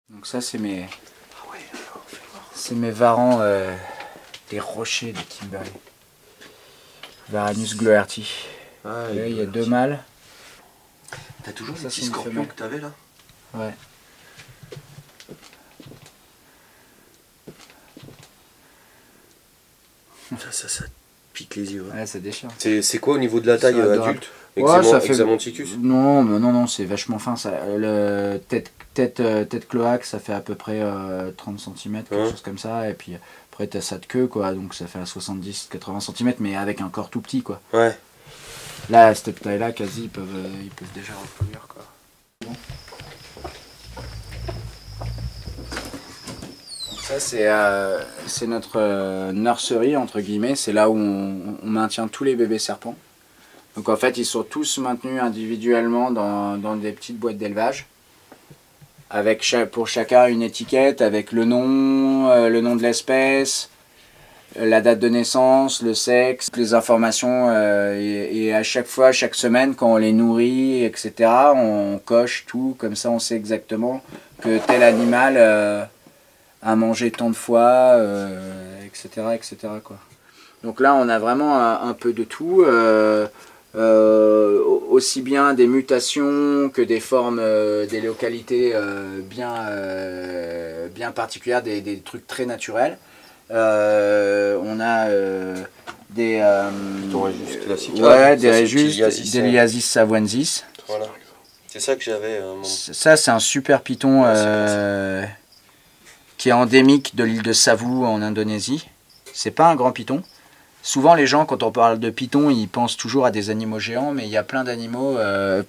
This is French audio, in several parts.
Donc ça c'est mes varans des rochers de Kimberley. Varanus gloerti. Ah, là il y a 2 mâles. T'as toujours Ça, ces petits c'est une scorpions femelle. que t'avais là? Ouais. Ça pique les yeux. Ouais. Ouais, ça déchire. C'est quoi au niveau de la taille C'est adorable. adulte? Ouais, ça fait... Hexamonticus? Non, mais non, c'est vachement fin. Ça. Le tête cloaque, ça fait à peu près 30 cm, quelque chose comme ça. Et puis après, t'as ça de queue, quoi. Donc ça fait 70-80 cm, mais avec un corps tout petit, quoi. Ouais. Là, à cette taille-là, quasi, ils peuvent déjà reproduire, quoi. Bon. Ça, c'est notre nursery, entre guillemets. C'est là où on maintient tous les bébés serpents. Donc en fait, ils sont tous maintenus individuellement dans des petites boîtes d'élevage, avec pour chacun une étiquette, avec le nom de l'espèce, la date de naissance, le sexe, les informations, et à chaque fois, chaque semaine, quand on les nourrit, etc., on coche tout, comme ça on sait exactement que tel animal a mangé tant de fois, etc., etc., quoi. Donc là, on a vraiment un peu de tout. Aussi bien des mutations que des formes, des localités bien particulières, des trucs très naturels. On a des Rhésus classiques. ouais, des Rhésus, des Liasis savoensis. Voilà. C'est ça que j'avais. Ça, c'est un super python qui est endémique de l'île de Savu en Indonésie. C'est pas un grand python. Souvent, les gens, quand on parle de pythons, ils pensent toujours à des animaux géants, mais il y a plein d'animaux,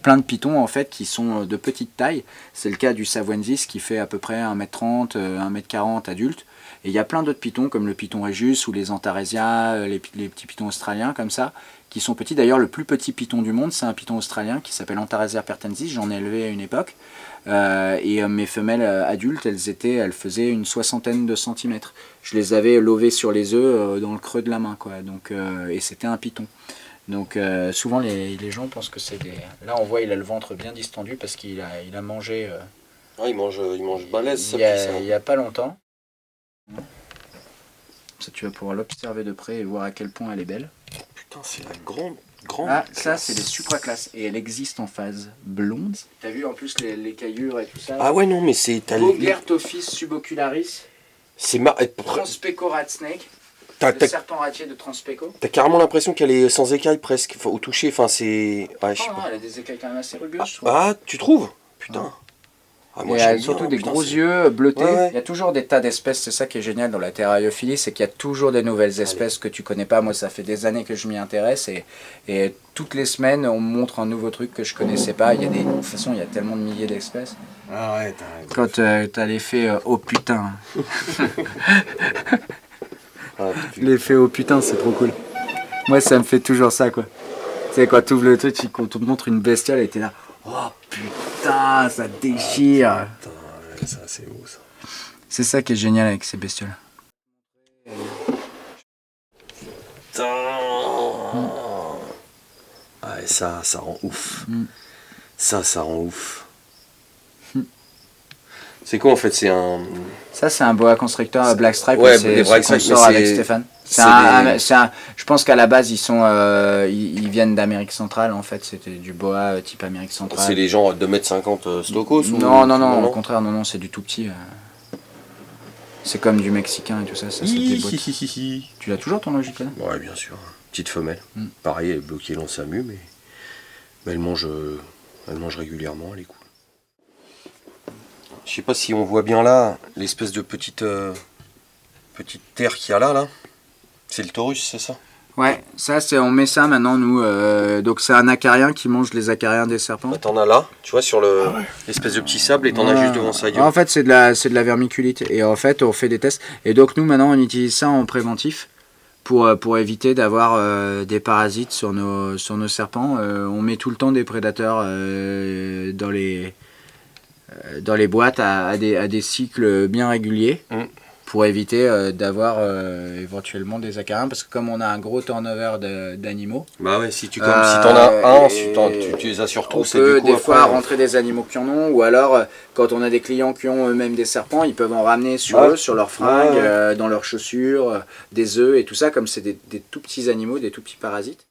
plein de pythons en fait, qui sont de petite taille. C'est le cas du savoensis qui fait à peu près 1m30, 1m40 adulte. Et il y a plein d'autres pythons, comme le python Rhésus ou les Antaresia, les petits pythons australiens comme ça, qui sont petits. D'ailleurs, le plus petit python du monde, c'est un python australien qui s'appelle Antaresia pertensis. J'en ai élevé à une époque. Et mes femelles adultes, elles faisaient une 60aine de centimètres. Je les avais lovées sur les œufs dans le creux de la main, quoi. Donc, et c'était un python. Donc souvent les gens pensent que c'est des... Là on voit il a le ventre bien distendu parce qu'il a mangé il mange balèze. il y a pas longtemps. Ça tu vas pouvoir l'observer de près et voir à quel point elle est belle. Putain, c'est la grande Ah, ça c'est les supraclasses et elle existe en phase blonde. T'as vu en plus les caillures et tout ça. Ah ouais, non, mais c'est... Bogertophis subocularis. C'est Transpeco rat snake. Le serpent ratier de Transpeco. T'as carrément l'impression qu'elle est sans écailles presque, enfin, au toucher, enfin c'est... Ouais, je sais pas. Elle a des écailles quand même assez rugueuses. Ah, tu trouves? Putain. Ah, moi, et surtout des gros yeux bleutés. Ouais. Il y a toujours des tas d'espèces, c'est ça qui est génial dans la terrariophilie, c'est qu'il y a toujours des nouvelles espèces que tu connais pas. Moi, ça fait des années que je m'y intéresse et toutes les semaines, on me montre un nouveau truc que je connaissais pas. Il y a de toute façon, il y a tellement de milliers d'espèces. Ah ouais, quand t'as l'effet oh putain. L'effet oh putain, c'est trop cool. Moi, ça me fait toujours ça, quoi. Tu sais, quand tu ouvres le truc, quand on te montre une bestiole, et t'es là, oh putain, ça déchire. Putain, ça c'est beau ça. C'est ça qui est génial avec ces bestioles. Putain. Ouais, ça rend ouf. Ça rend ouf. C'est quoi en fait? C'est un... Ça c'est un boa constrictor à Black Stripe. Ouais, c'est ce qu'on sort avec Stéphane. Je pense qu'à la base ils viennent d'Amérique centrale en fait. C'était du boa type Amérique centrale. C'est les gens de 2m50 Stokos Non, au contraire, non, c'est du tout petit. C'est comme du mexicain et tout ça, c'est des bottes. Tu l'as toujours ton logiciel? Ouais, bien sûr. Petite femelle. Pareil, elle est bloquée dans sa mue, mais elle mange régulièrement, elle est cool. Je sais pas si on voit bien là l'espèce de petite terre qu'il y a là. C'est le taurus, c'est ça? Ouais, ça on met ça maintenant nous. Donc c'est un acarien qui mange les acariens des serpents. Bah, t'en as là, tu vois, sur l'espèce de petit sable et t'en as juste devant sa gueule. En fait c'est de la vermiculite et en fait on fait des tests. Et donc nous maintenant on utilise ça en préventif pour éviter d'avoir des parasites sur nos serpents. On met tout le temps des prédateurs dans les boîtes à des cycles bien réguliers. pour éviter d'avoir éventuellement des acariens, parce que comme on a un gros turnover d'animaux, bah ouais, si t'en as un, tu les as surtout, c'est du coup des fois rentrer des animaux qui en ont, ou alors quand on a des clients qui ont eux-mêmes des serpents, ils peuvent en ramener sur eux, sur leurs fringues, dans leurs chaussures, des œufs et tout ça, comme c'est des tout petits animaux, des tout petits parasites.